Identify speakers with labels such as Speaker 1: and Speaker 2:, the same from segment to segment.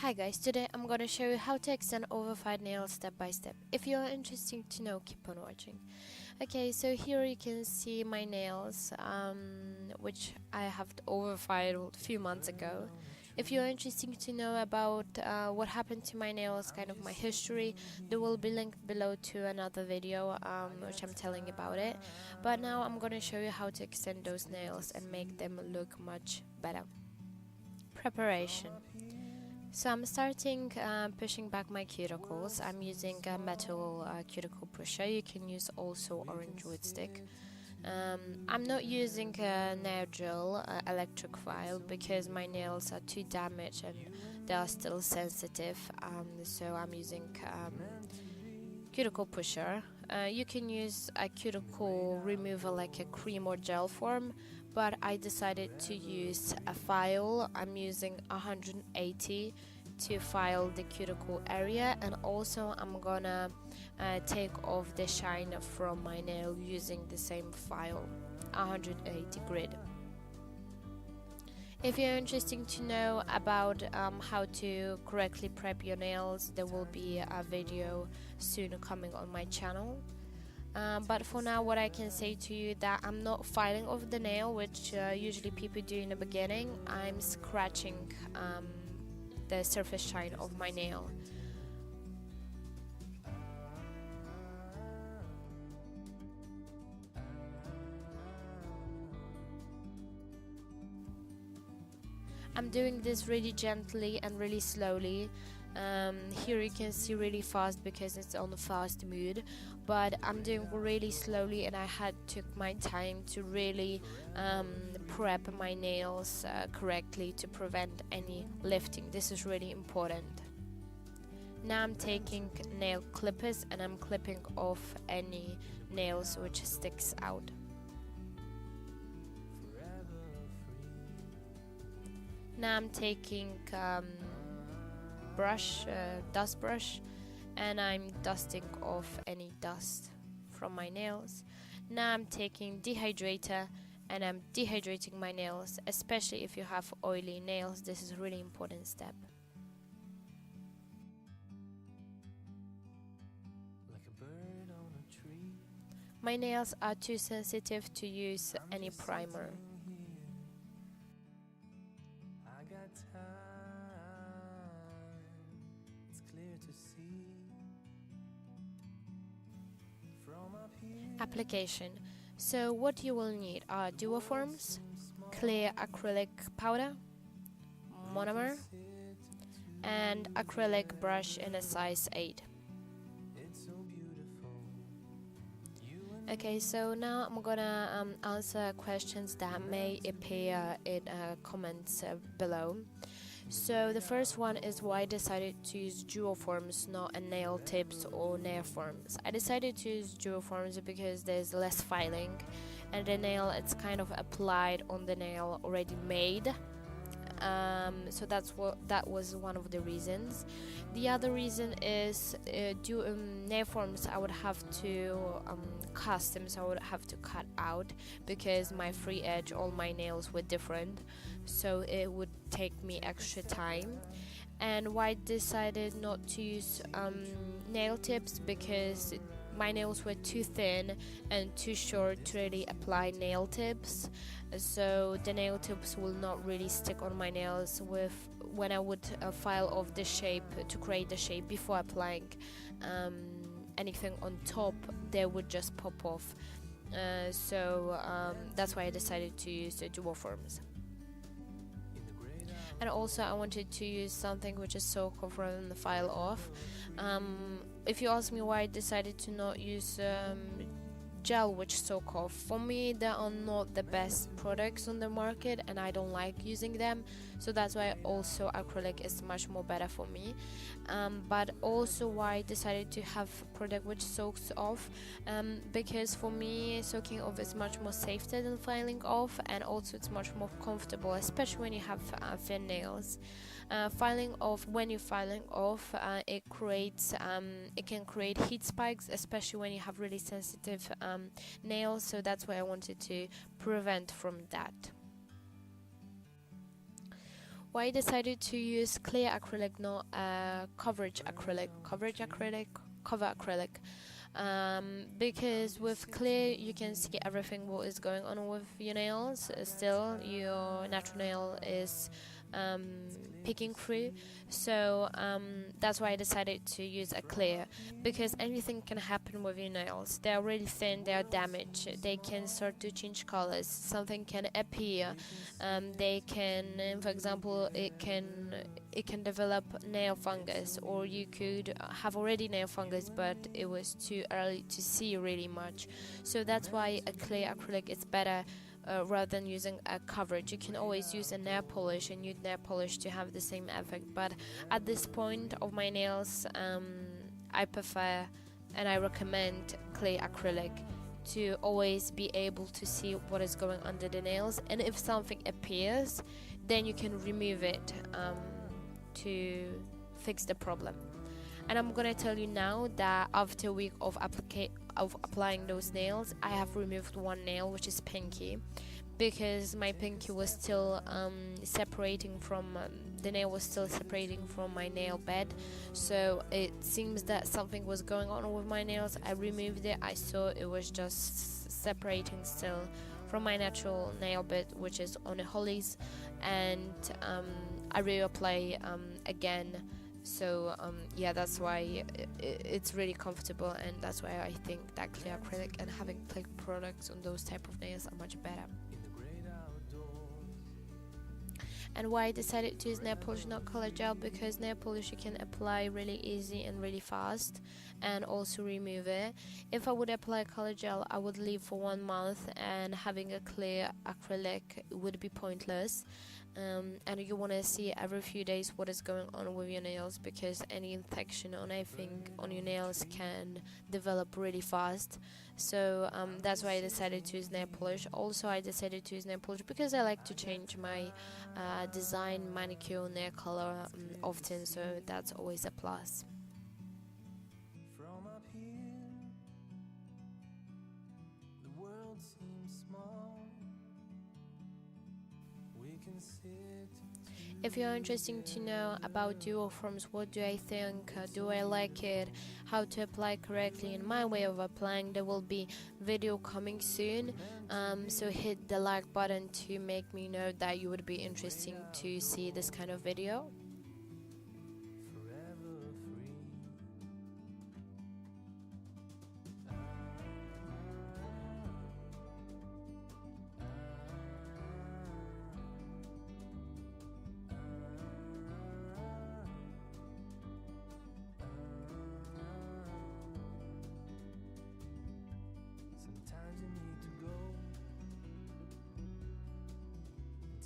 Speaker 1: Hi guys, today I'm gonna show you how to extend overfilled nails step by step. If you're interested to know, keep on watching. Okay, so here you can see my nails, which I have overfilled a few months ago. If you're interested to know about what happened to my nails, kind of my history, there will be linked below to another video which I'm telling about it. But now I'm gonna show you how to extend those nails and make them look much better. Preparation. So I'm starting pushing back my cuticles. I'm using a metal cuticle pusher. You can use also orange wood stick. I'm not using a nail drill electric file because my nails are too damaged and they are still sensitive, so I'm using cuticle pusher. You can use a cuticle remover like a cream or gel form, but I decided to use a file. I'm using 180 to file the cuticle area, and also I'm gonna take off the shine from my nail using the same file, 180 grit. If you're interested to know about how to correctly prep your nails, there will be a video soon coming on my channel. But for now, what I can say to you that I'm not filing off the nail, which usually people do in the beginning. I'm scratching the surface shine of my nail. I'm doing this really gently and really slowly. Here you can see really fast because it's on the fast mood, but I'm doing really slowly, and I took my time to really prep my nails correctly to prevent any lifting. This is really important. Now I'm taking nail clippers and I'm clipping off any nails which sticks out. Now I'm taking dust brush, and I'm dusting off any dust from my nails. Now I'm taking dehydrator and I'm dehydrating my nails, especially if you have oily nails. This is a really important step. Like a bird on a tree. My nails are too sensitive to use any primer. I got time. It's clear to see. From up here. Application. So what you will need are duoforms, clear acrylic powder, monomer, and acrylic brush in a size 8. Okay, so now I'm gonna answer questions that may appear in comments below. So the first one is why I decided to use duoforms, not a nail tips or nail forms. I decided to use duoforms because there's less filing, and the nail it's kind of applied on the nail already made. So that was one of the reasons. The other reason is nail forms I would have to custom, so I would have to cut out because my free edge, all my nails were different, so it would take me extra time. And why I decided not to use nail tips, because my nails were too thin and too short to really apply nail tips, so the nail tips will not really stick on my nails when I would file off the shape to create the shape before applying anything on top. They would just pop off, so that's why I decided to use the duoforms. And also I wanted to use something which is so comfortable and file off. If you ask me why I decided to not use gel which soak off, for me they are not the best products on the market and I don't like using them, so that's why also acrylic is much more better for me. But also why I decided to have a product which soaks off, because for me soaking off is much more safer than filing off, and also it's much more comfortable, especially when you have thin nails. Filing off, when you're filing off, it can create heat spikes, especially when you have really sensitive nails, so that's why I wanted to prevent from that. Why I decided to use clear acrylic, not coverage acrylic, cover acrylic. Because with clear you can see everything what is going on with your nails. Still your natural nail is peeking through, so that's why I decided to use a clear, because anything can happen with your nails. They are really thin, they are damaged, they can start to change colors, something can appear, they can, for example, it can develop nail fungus, or you could have already nail fungus but it was too early to see really much. So that's why a clear acrylic is better rather than using a coverage. You can always use a nail polish and use nail polish to have the same effect, but at this point of my nails I prefer and I recommend clear acrylic to always be able to see what is going under the nails, and if something appears then you can remove it to fix the problem. And I'm gonna tell you now that after a week of applying those nails, I have removed one nail, which is pinky, because my pinky was still separating from the nail was still separating from my nail bed. So it seems that something was going on with my nails. I removed it, I saw it was just separating still from my natural nail bed, which is on the hollies, and I reapply again. So yeah, that's why it's really comfortable, and that's why I think that clear acrylic and having clear products on those type of nails are much better. And why I decided to use nail polish, not color gel, because nail polish you can apply really easy and really fast and also remove it. If I would apply color gel, I would leave for 1 month, and having a clear acrylic would be pointless. And you want to see every few days what is going on with your nails, because any infection on anything on your nails can develop really fast. So that's why I decided to use nail polish. Also I decided to use nail polish because I like to change my design, manicure, nail color often, so that's always a plus.
Speaker 2: From up here, the world seems small. We can sit.
Speaker 1: If you're interested to know about duoforms, what do I think, do I like it, how to apply correctly, and my way of applying, there will be video coming soon. So hit the like button to make me know that you would be interested to see this kind of video.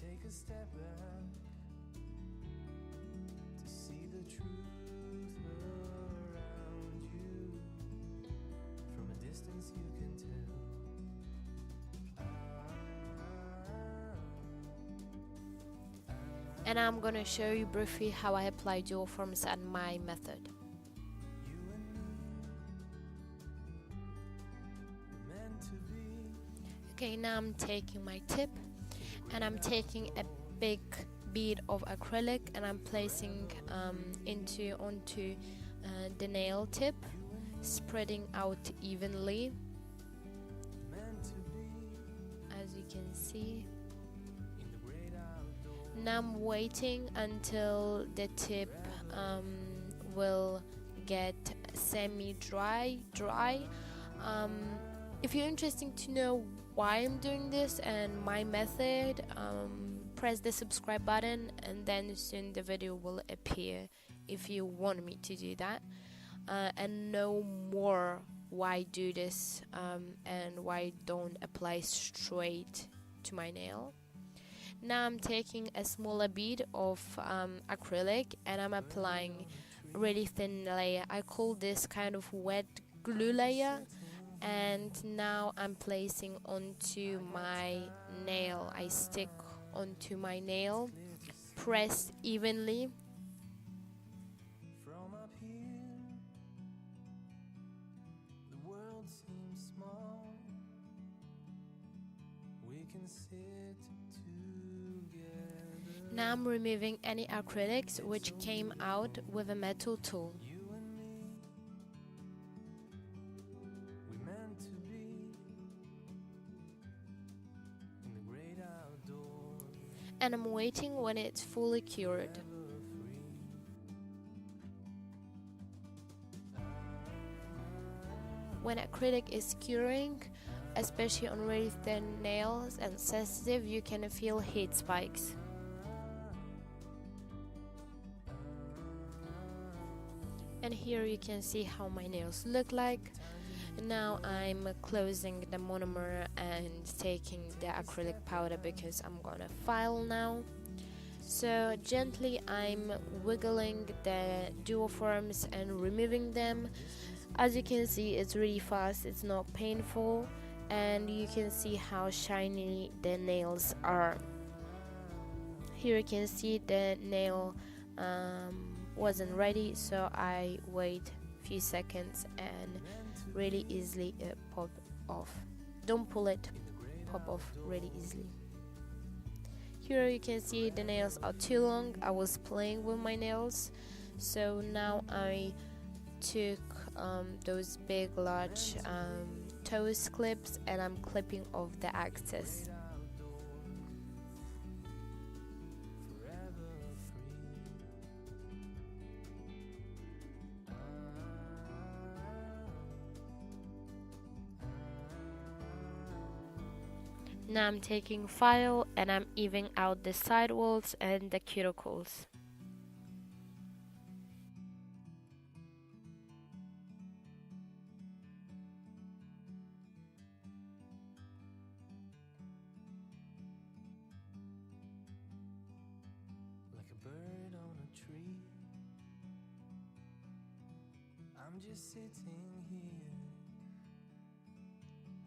Speaker 2: Take a step back to see the truth around you. From a distance you can tell.
Speaker 1: And I'm gonna show you briefly how I apply duoforms and my method. Okay, now I'm taking my tip and I'm taking a big bead of acrylic and I'm placing onto the nail tip, spreading out evenly, as you can see. Now I'm waiting until the tip will get semi-dry. If you're interested to know why I'm doing this and my method, press the subscribe button and then soon the video will appear if you want me to do that, and know more why I do this and why I don't apply straight to my nail. Now I'm taking a smaller bead of acrylic and I'm applying a really thin layer. I call this kind of wet glue layer. And now I'm placing onto my nail. I stick onto my nail, press evenly.
Speaker 2: From up here, the world seems small. We can sit together.
Speaker 1: Now I'm removing any acrylics which came out with a metal tool.
Speaker 2: You and me, we meant to be in the great outdoors.
Speaker 1: And I'm waiting when it's fully cured. When acrylic is curing, especially on really thin nails and sensitive, you can feel heat spikes. And here you can see how my nails look like. Now I'm closing the monomer and taking the acrylic powder because I'm gonna file now. So gently I'm wiggling the duoforms and removing them. As you can see, it's really fast, it's not painful, and you can see how shiny the nails are. Here you can see the nail wasn't ready, so I wait a few seconds and really easily pop off. Don't pull it, pop off really easily. Here you can see the nails are too long. I was playing with my nails, so now I took those big large toes clips and I'm clipping off the excess. Now I'm taking file and I'm evening out the sidewalls and the cuticles.
Speaker 2: Like a bird on a tree, I'm just sitting here.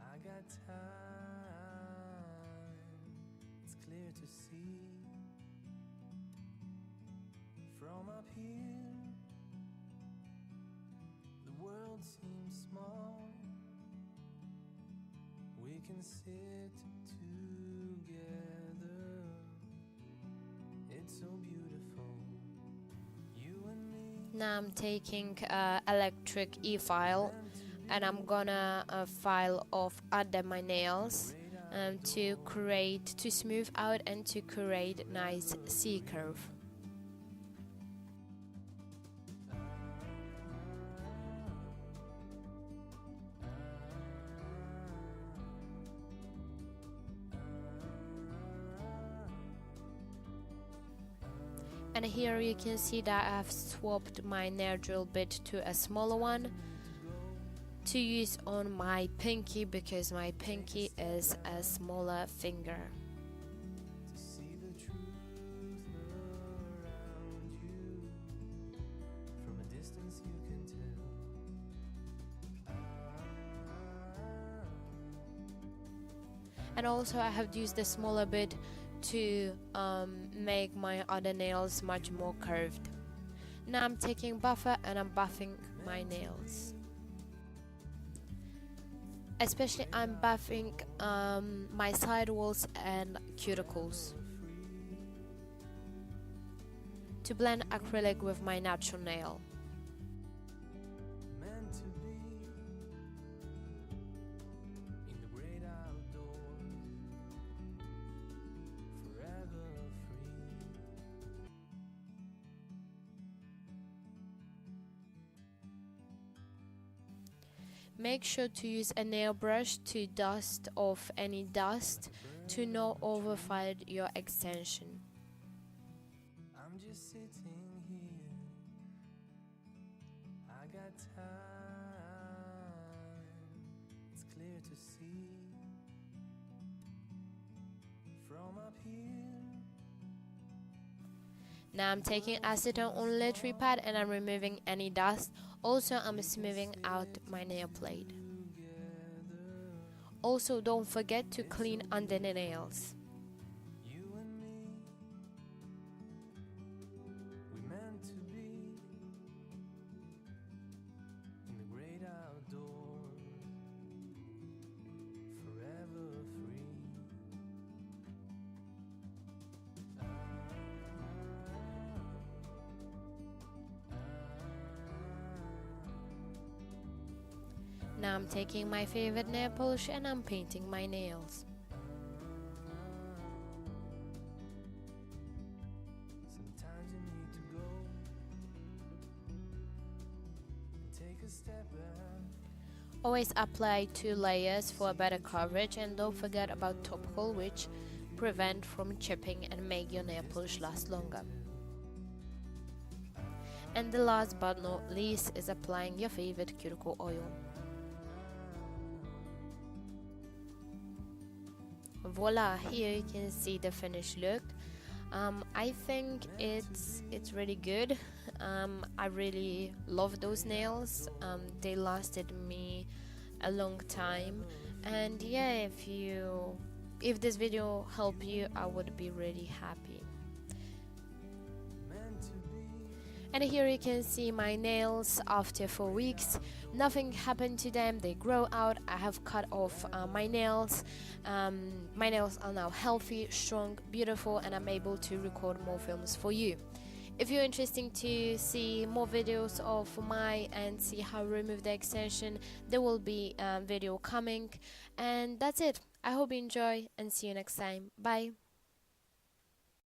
Speaker 2: I got time, it's clear to see. From up here, the world seems small. We can sit together. It's so beautiful, you and me.
Speaker 1: Now I'm taking electric e-file and I'm gonna file off under my nails to smooth out and to create nice C-curve. And here you can see that I've swapped my nail drill bit to a smaller one to use on my pinky because my pinky is a smaller finger.
Speaker 2: To see the truth around you. From a distance you can tell.
Speaker 1: And also I have used the smaller bit to make my other nails much more curved. Now I'm taking buffer and I'm buffing my nails. Especially I'm buffing my sidewalls and cuticles to blend acrylic with my natural nail.
Speaker 2: Meant to be in the great outdoors, forever free.
Speaker 1: Make sure to use a nail brush to dust off any dust to not overfile your extension.
Speaker 2: I'm just sitting here. I got time. It's clear to see. From up here.
Speaker 1: Now I'm taking acetone on literary pad and I'm removing any dust. Also I'm smoothing out my nail plate. Also don't forget to clean under the nails.
Speaker 2: You and me, we meant to be in the great outdoors, forever free.
Speaker 1: Now I'm taking my favorite nail polish and I'm painting my nails.
Speaker 2: Sometimes you need to go and take a step back.
Speaker 1: Always apply 2 layers for a better coverage, and don't forget about topical, which prevent from chipping and make your nail polish last longer. And the last but not least is applying your favorite cuticle oil. Voila, here you can see the finished look. I think it's really good. I really love those nails. They lasted me a long time, and yeah, if this video helped you, I would be really happy. And here you can see my nails after 4 weeks. Nothing happened to them, they grow out. I have cut off my nails. My nails are now healthy, strong, beautiful, and I'm able to record more films for you. If you're interested to see more videos of mine and see how to remove the extension, there will be a video coming. And that's it. I hope you enjoy and see you next time. Bye.